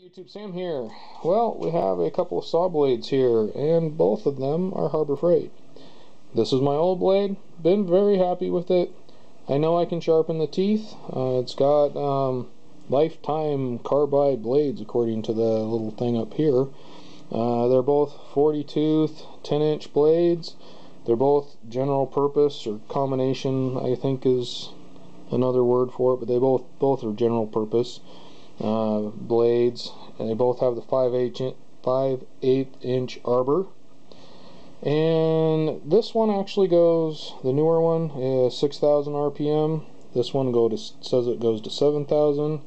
YouTube, Sam here. Well, we have a couple of saw blades here, and both of them are Harbor Freight. This is my old blade. Been very happy with it. I know I can sharpen the teeth. It's got lifetime carbide blades according to the little thing up here. They're both 40 tooth, 10-inch blades. They're both general purpose, or combination I think is another word for it, but they both are general purpose blades, and they both have the 5/8 inch arbor. And this one actually goes, the newer one is 6,000 RPM. This one says it goes to 7,000.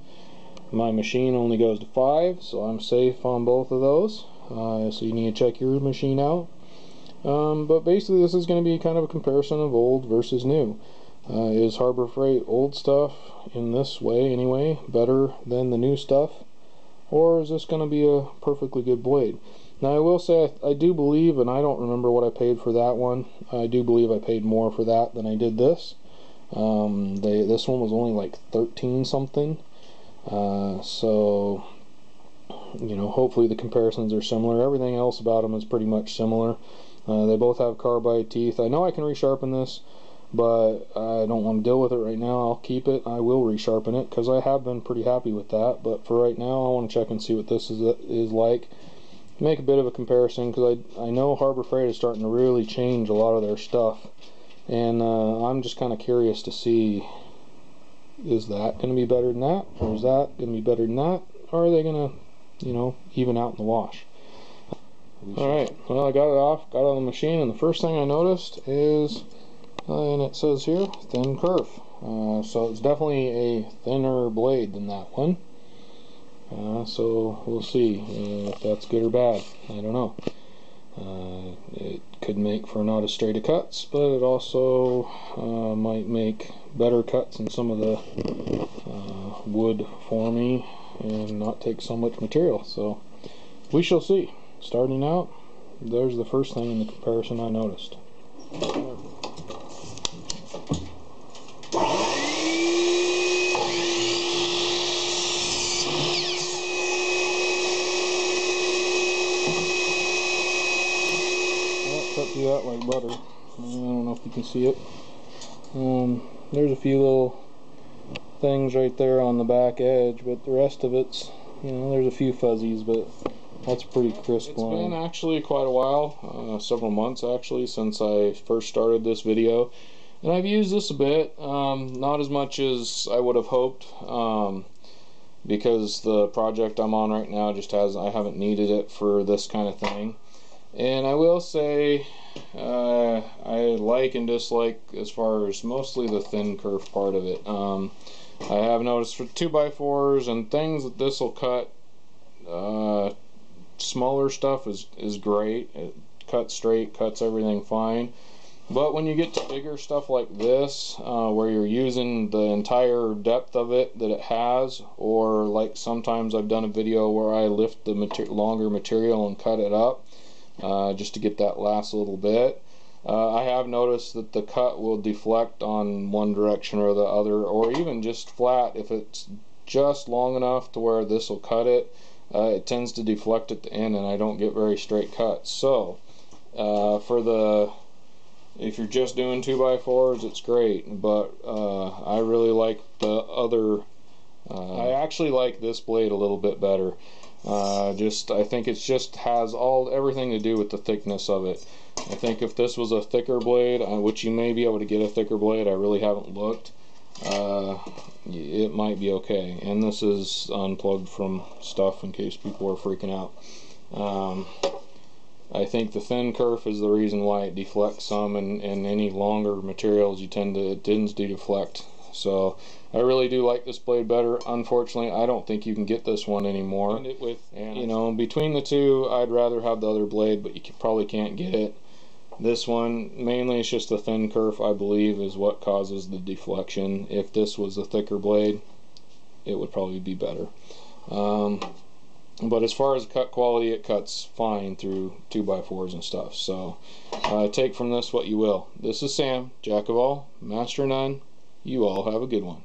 My machine only goes to 5, so I'm safe on both of those. So you need to check your machine out. But basically this is going to be kind of a comparison of old versus new. Is Harbor Freight old stuff, in this way anyway, better than the new stuff? Or is this going to be a perfectly good blade? Now I will say I do believe, and I don't remember what I paid for that one, I do believe I paid more for that than I did this. This one was only like 13 something. So, you know, hopefully the comparisons are similar. Everything else about them is pretty much similar. They both have carbide teeth. I know I can resharpen this, but I don't want to deal with it right now. I'll keep it. I will resharpen it because I have been pretty happy with that. But for right now, I want to check and see what this is like. Make a bit of a comparison because I know Harbor Freight is starting to really change a lot of their stuff, and I'm just kind of curious to see, is that going to be better than that, or is that going to be better than that, or are they going to, you know, even out in the wash? Alright, well, I got it off, got it on the machine, and the first thing I noticed is, and it says here, thin kerf. So it's definitely a thinner blade than that one. So we'll see if that's good or bad. I don't know. It could make for not as straight of cuts, but it also might make better cuts in some of the wood for me and not take so much material. So we shall see. Starting out, there's the first thing in the comparison I noticed. Cut through that like butter. I don't know if you can see it. There's a few little things right there on the back edge, but the rest of it's, you know, there's a few fuzzies, but that's pretty crisp line. It's been actually quite a while, several months actually, since I first started this video, and I've used this a bit, not as much as I would have hoped, because the project I'm on right now just I haven't needed it for this kind of thing. And I will say, I like and dislike as far as mostly the thin kerf part of it. I have noticed for 2x4s and things that this will cut, smaller stuff is great. It cuts straight, cuts everything fine. But when you get to bigger stuff like this, where you're using the entire depth of it that it has, or like sometimes I've done a video where I lift the longer material and cut it up, just to get that last little bit. I have noticed that the cut will deflect on one direction or the other, or even just flat. If it's just long enough to where this will cut it, it tends to deflect at the end and I don't get very straight cuts. So if you're just doing 2x4s, it's great, but I really like the other, I actually like this blade a little bit better. I think it just has everything to do with the thickness of it. I think if this was a thicker blade, which you may be able to get a thicker blade, I really haven't looked, it might be okay. And this is unplugged from stuff in case people are freaking out. I think the thin kerf is the reason why it deflects some, and any longer materials it tends to deflect. So I really do like this blade better. Unfortunately, I don't think you can get this one anymore. You know, between the two, I'd rather have the other blade, but you probably can't get it. This one, mainly it's just the thin kerf, I believe, is what causes the deflection. If this was a thicker blade, it would probably be better. But as far as cut quality, it cuts fine through 2x4s and stuff. So take from this what you will. This is Sam, Jack of all, Master of none. You all have a good one.